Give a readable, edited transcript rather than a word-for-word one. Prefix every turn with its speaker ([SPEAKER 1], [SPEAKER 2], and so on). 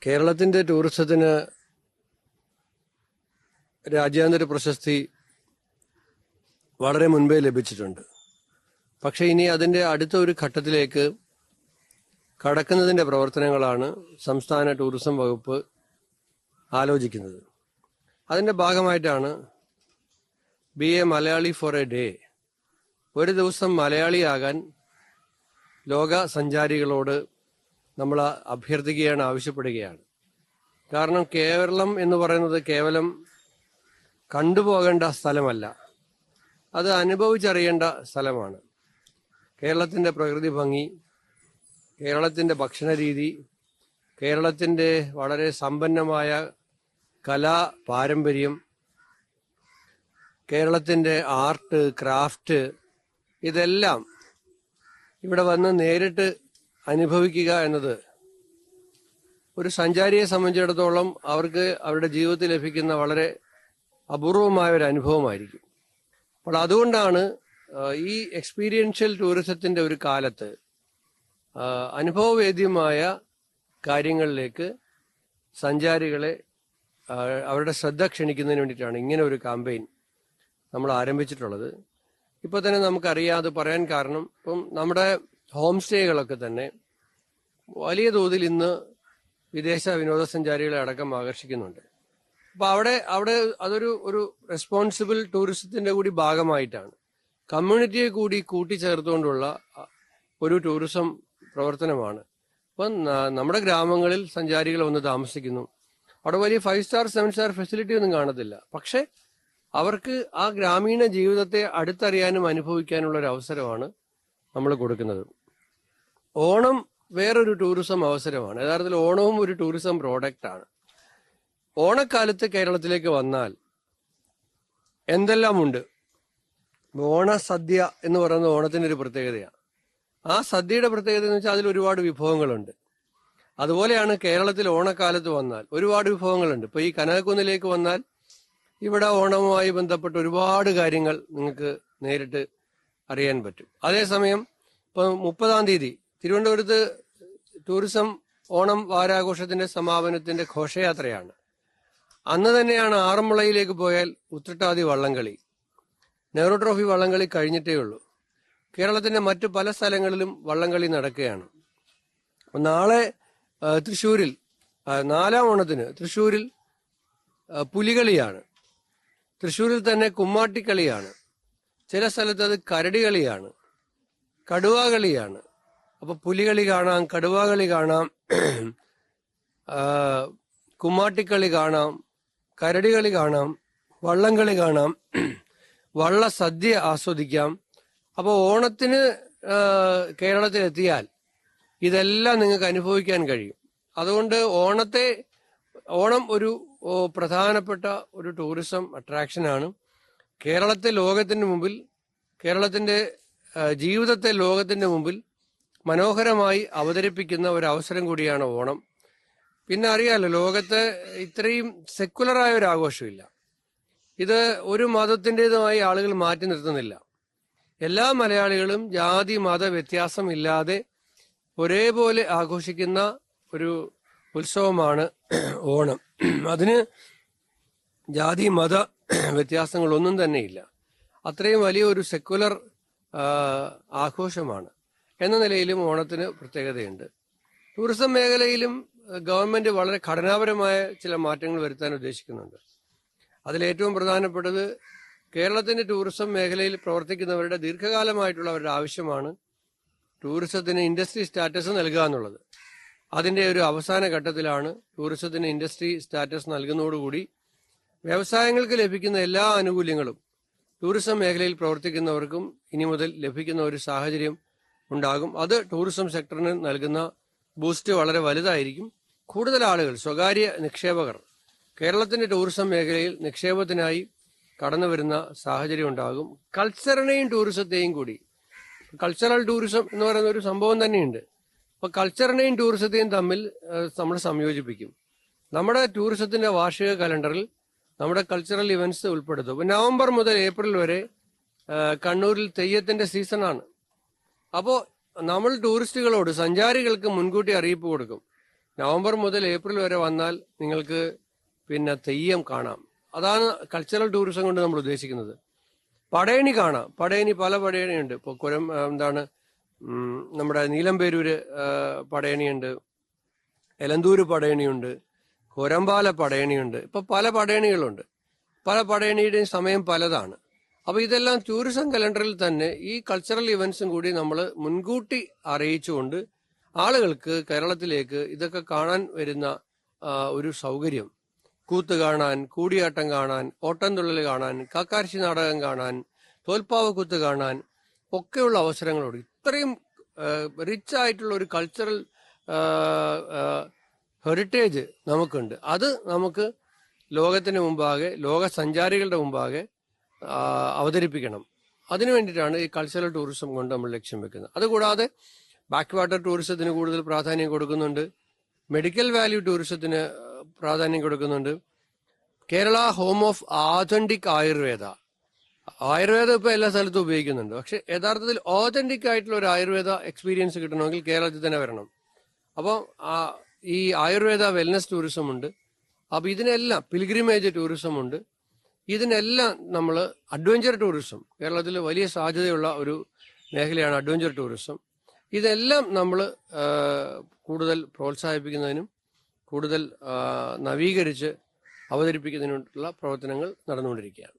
[SPEAKER 1] കേരളത്തിന്റെ ടൂറിസത്തിന് രാജ്യാന്തര പ്രശസ്തി വളരെ മുൻപേ ലഭിച്ചിട്ടുണ്ട്. പക്ഷെ ഇനി അതിന്റെ അടുത്ത ഒരു ഘട്ടത്തിലേക്ക് കടക്കുന്നതിന്റെ പ്രവർത്തനങ്ങളാണ് സംസ്ഥാന ടൂറിസം വകുപ്പ് ആലോചിക്കുന്നത്. അതിന്റെ ഭാഗമായിട്ടാണ് be a Malayali for a day, ഒരു ദിവസം മലയാളിയാകാൻ ലോക സഞ്ചാരികളോട് നമ്മൾ അഭ്യർത്ഥിക്കുകയാണ്, ആവശ്യപ്പെടുകയാണ്. കാരണം കേരളം എന്ന് പറയുന്നത് കേവലം കണ്ടുപോകേണ്ട സ്ഥലമല്ല, അത് അനുഭവിച്ചറിയേണ്ട സ്ഥലമാണ്. കേരളത്തിൻ്റെ പ്രകൃതി ഭംഗി, കേരളത്തിൻ്റെ ഭക്ഷണ രീതി, കേരളത്തിൻ്റെ വളരെ സമ്പന്നമായ കലാ പാരമ്പര്യം, കേരളത്തിൻ്റെ ആർട്ട് ക്രാഫ്റ്റ്, ഇതെല്ലാം ഇവിടെ വന്ന് നേരിട്ട് അനുഭവിക്കുക എന്നത് ഒരു സഞ്ചാരിയെ സംബന്ധിച്ചിടത്തോളം അവർക്ക് അവരുടെ ജീവിതത്തിൽ ലഭിക്കുന്ന വളരെ അപൂർവമായ ഒരു അനുഭവമായിരിക്കും. അപ്പോൾ അതുകൊണ്ടാണ് ഈ എക്സ്പീരിയൻഷ്യൽ ടൂറിസത്തിന്റെ ഒരു കാലത്ത് അനുഭവവേദ്യമായ കാര്യങ്ങളിലേക്ക് സഞ്ചാരികളെ അവരുടെ ശ്രദ്ധ ക്ഷണിക്കുന്നതിന് വേണ്ടിയിട്ടാണ് ഇങ്ങനെ ഒരു ക്യാമ്പയിൻ നമ്മൾ ആരംഭിച്ചിട്ടുള്ളത്. ഇപ്പോൾ തന്നെ നമുക്കറിയാതെ പറയാൻ കാരണം, ഇപ്പം നമ്മുടെ ഹോം സ്റ്റേകളൊക്കെ തന്നെ വലിയ തോതിൽ ഇന്ന് വിദേശ വിനോദസഞ്ചാരികളെ അടക്കം ആകർഷിക്കുന്നുണ്ട്. അപ്പോൾ അവിടെ അതൊരു റെസ്പോൺസിബിൾ ടൂറിസത്തിന്റെ കൂടി ഭാഗമായിട്ടാണ്, കമ്മ്യൂണിറ്റിയെ കൂടി കൂട്ടിച്ചേർത്തുകൊണ്ടുള്ള ഒരു ടൂറിസം പ്രവർത്തനമാണ്. അപ്പം നമ്മുടെ ഗ്രാമങ്ങളിൽ സഞ്ചാരികൾ വന്ന് താമസിക്കുന്നു, അവിടെ വലിയ 5 സ്റ്റാർ 7 സ്റ്റാർ ഫെസിലിറ്റി ഒന്നും കാണത്തില്ല. പക്ഷെ അവർക്ക് ആ ഗ്രാമീണ ജീവിതത്തെ അടുത്തറിയാനും അനുഭവിക്കാനുള്ള ഒരു അവസരമാണ് നമ്മൾ കൊടുക്കുന്നത്. ഓണം വേറൊരു ടൂറിസം അവസരമാണ്. യഥാർത്ഥത്തിൽ ഓണവും ഒരു ടൂറിസം പ്രോഡക്റ്റാണ്. ഓണക്കാലത്ത് കേരളത്തിലേക്ക് വന്നാൽ എന്തെല്ലാമുണ്ട്? ഓണസദ്യ എന്ന് പറയുന്നത് ഓണത്തിൻ്റെ ഒരു പ്രത്യേകതയാണ്. ആ സദ്യയുടെ പ്രത്യേകത എന്ന് വെച്ചാൽ അതിൽ ഒരുപാട് വിഭവങ്ങളുണ്ട്. അതുപോലെയാണ് കേരളത്തിൽ ഓണക്കാലത്ത് വന്നാൽ ഒരുപാട് വിഭവങ്ങളുണ്ട്. ഇപ്പോൾ ഈ കനകക്കുന്നിലേക്ക് വന്നാൽ ഇവിടെ ഓണവുമായി ബന്ധപ്പെട്ട് ഒരുപാട് കാര്യങ്ങൾ നിങ്ങൾക്ക് നേരിട്ട് അറിയാൻ പറ്റും. അതേസമയം ഇപ്പം 30-ാം തീയതി തിരുവനന്തപുരത്ത് ടൂറിസം ഓണം വാരാഘോഷത്തിന്റെ സമാപനത്തിന്റെ ഘോഷയാത്രയാണ്. അന്ന് തന്നെയാണ് ആറന്മുളയിലേക്ക് പോയാൽ ഉത്രട്ടാതി വള്ളംകളി, നെഹ്റു ട്രോഫി വള്ളംകളി കഴിഞ്ഞിട്ടേ ഉള്ളൂ. കേരളത്തിന്റെ മറ്റു പല സ്ഥലങ്ങളിലും വള്ളംകളി നടക്കുകയാണ്. നാളെ തൃശ്ശൂരിൽ 4-ാം ഓണത്തിന് തൃശ്ശൂരിൽ പുലികളിയാണ്, തൃശ്ശൂരിൽ തന്നെ കുമ്മാട്ടിക്കളിയാണ്, ചില സ്ഥലത്ത് അത് കരടികളിയാണ്, കടുവാകളിയാണ്. അപ്പൊ പുലികളി കാണാം, കടുവാകളി കാണാം, കുമ്മാട്ടിക്കളി കാണാം, കരടികളി കാണാം, വള്ളംകളി കാണാം, വള്ളസദ്യ ആസ്വദിക്കാം. അപ്പോൾ ഓണത്തിന് കേരളത്തിലെത്തിയാൽ ഇതെല്ലാം നിങ്ങൾക്ക് അനുഭവിക്കാൻ കഴിയും. അതുകൊണ്ട് ഓണം ഒരു പ്രധാനപ്പെട്ട ഒരു ടൂറിസം അട്രാക്ഷനാണ്. കേരളത്തെ ലോകത്തിന്റെ മുമ്പിൽ, കേരളത്തിന്റെ ജീവിതത്തെ ലോകത്തിന്റെ മുമ്പിൽ മനോഹരമായി അവതരിപ്പിക്കുന്ന ഒരു അവസരം കൂടിയാണ് ഓണം. പിന്നെ അറിയാലോ, ലോകത്ത് ഇത്രയും സെക്കുലറായ ഒരു ആഘോഷമില്ല. ഇത് ഒരു മതത്തിൻ്റെതുമായി ആളുകൾ മാറ്റി നിർത്തുന്നില്ല. എല്ലാ മലയാളികളും ജാതി മത വ്യത്യാസമില്ലാതെ ഒരേപോലെ ആഘോഷിക്കുന്ന ഒരു ഉത്സവമാണ് ഓണം. അതിന് ജാതി മത വ്യത്യാസങ്ങളൊന്നും തന്നെയില്ല. അത്രയും വലിയ ഒരു സെക്കുലർ ആഘോഷമാണ്. എന്ന നിലയിലും ഓണത്തിന് പ്രത്യേകതയുണ്ട്. ടൂറിസം മേഖലയിലും ഗവൺമെന്റ് വളരെ ഘടനാപരമായ ചില മാറ്റങ്ങൾ വരുത്താൻ ഉദ്ദേശിക്കുന്നുണ്ട്. അതിലേറ്റവും പ്രധാനപ്പെട്ടത് കേരളത്തിന്റെ ടൂറിസം മേഖലയിൽ പ്രവർത്തിക്കുന്നവരുടെ ദീർഘകാലമായിട്ടുള്ള അവരുടെ ആവശ്യമാണ് ടൂറിസത്തിന് ഇൻഡസ്ട്രി സ്റ്റാറ്റസ് നൽകുക എന്നുള്ളത്. അതിന്റെ ഒരു അവസാന ഘട്ടത്തിലാണ്. ടൂറിസത്തിന് ഇൻഡസ്ട്രി സ്റ്റാറ്റസ് നൽകുന്നതോടുകൂടി വ്യവസായങ്ങൾക്ക് ലഭിക്കുന്ന എല്ലാ ആനുകൂല്യങ്ങളും ടൂറിസം മേഖലയിൽ പ്രവർത്തിക്കുന്നവർക്കും ഇനി മുതൽ ലഭിക്കുന്ന ഒരു സാഹചര്യം ഉണ്ടാകും. അത് ടൂറിസം സെക്ടറിന് നൽകുന്ന ബൂസ്റ്റ് വളരെ വലുതായിരിക്കും. കൂടുതൽ ആളുകൾ, സ്വകാര്യ നിക്ഷേപകർ കേരളത്തിന്റെ ടൂറിസം മേഖലയിൽ നിക്ഷേപത്തിനായി കടന്നു വരുന്ന സാഹചര്യം ഉണ്ടാകും. കൾച്ചറിനെയും ടൂറിസത്തെയും കൂടി, കൾച്ചറൽ ടൂറിസം എന്ന് പറയുന്ന ഒരു സംഭവം തന്നെയുണ്ട്. അപ്പൊ കൾച്ചറിനെയും ടൂറിസത്തെയും തമ്മിൽ നമ്മൾ സംയോജിപ്പിക്കും. നമ്മുടെ ടൂറിസത്തിന്റെ വാർഷിക കലണ്ടറിൽ നമ്മുടെ കൾച്ചറൽ ഇവന്റ്സ് ഉൾപ്പെടുത്തും. ഇപ്പൊ നവംബർ മുതൽ ഏപ്രിൽ വരെ കണ്ണൂരിൽ തെയ്യത്തിന്റെ സീസണാണ്. അപ്പോൾ നമ്മൾ ടൂറിസ്റ്റുകളോട്, സഞ്ചാരികൾക്ക് മുൻകൂട്ടി അറിയിപ്പ് കൊടുക്കും. നവംബർ മുതൽ ഏപ്രിൽ വരെ വന്നാൽ നിങ്ങൾക്ക് പിന്നെ തെയ്യം കാണാം. അതാണ് കൾച്ചറൽ ടൂറിസം കൊണ്ട് നമ്മൾ ഉദ്ദേശിക്കുന്നത്. പടയണി കാണാം. പടയണി പല പടയണിയുണ്ട്. ഇപ്പോൾ നമ്മുടെ നീലംപേരൂര് പടയണിയുണ്ട്, എലന്തൂര് പടയണിയുണ്ട്, കൊരമ്പാല പടയണിയുണ്ട്. ഇപ്പൊ പല പടയണികളുണ്ട്. പല പടയണിയുടെയും സമയം പലതാണ്. അപ്പൊ ഇതെല്ലാം ടൂറിസം കലണ്ടറിൽ തന്നെ ഈ കൾച്ചറൽ ഇവന്റ്സും കൂടി നമ്മൾ മുൻകൂട്ടി അറിയിച്ചുകൊണ്ട് ആളുകൾക്ക് കേരളത്തിലേക്ക് ഇതൊക്കെ കാണാൻ വരുന്ന ഒരു സൗകര്യം, കൂത്ത് കാണാൻ, കൂടിയാട്ടം കാണാൻ, ഓട്ടംതുള്ളൽ കാണാൻ, കാക്കാർശി നാടകം കാണാൻ, തോൽപ്പാവക്കൂത്ത് കാണാൻ ഒക്കെയുള്ള അവസരങ്ങളോട് ഇത്രയും റിച്ച് ആയിട്ടുള്ള ഒരു കൾച്ചറൽ ഹെറിറ്റേജ് നമുക്കുണ്ട്. അത് നമുക്ക് ലോകത്തിന് മുമ്പാകെ, ലോക സഞ്ചാരികളുടെ മുമ്പാകെ അവതരിപ്പിക്കണം. അതിനു വേണ്ടിയിട്ടാണ് ഈ കൾച്ചറൽ ടൂറിസം കൊണ്ട് നമ്മൾ ലക്ഷ്യം വെക്കുന്നത്. അതുകൂടാതെ ബാക്ക് വാട്ടർ ടൂറിസത്തിന് കൂടുതൽ പ്രാധാന്യം കൊടുക്കുന്നുണ്ട്. മെഡിക്കൽ വാല്യൂ ടൂറിസത്തിന് പ്രാധാന്യം കൊടുക്കുന്നുണ്ട്. കേരള ഹോം ഓഫ് ആതന്റിക് ആയുർവേദ ഇപ്പൊ എല്ലാ സ്ഥലത്തും ഉപയോഗിക്കുന്നുണ്ട്. പക്ഷെ യഥാർത്ഥത്തിൽ ഓതന്റിക് ആയിട്ടുള്ള ഒരു ആയുർവേദ എക്സ്പീരിയൻസ് കിട്ടണമെങ്കിൽ കേരളത്തിൽ തന്നെ വരണം. അപ്പോൾ ഈ ആയുർവേദ വെൽനസ് ടൂറിസം ഉണ്ട്. അപ്പൊ ഇതിനെല്ലാം പിൽഗ്രിമേജ് ടൂറിസം ഉണ്ട്. ഇതിനെല്ലാം നമ്മൾ അഡ്വഞ്ചർ ടൂറിസം, കേരളത്തിൽ വലിയ സാധ്യതയുള്ള ഒരു മേഖലയാണ് അഡ്വഞ്ചർ ടൂറിസം. ഇതെല്ലാം നമ്മൾ കൂടുതൽ പ്രോത്സാഹിപ്പിക്കുന്നതിനും കൂടുതൽ നവീകരിച്ച് അവതരിപ്പിക്കുന്നതിനുള്ള പ്രവർത്തനങ്ങൾ നടന്നുകൊണ്ടിരിക്കുകയാണ്.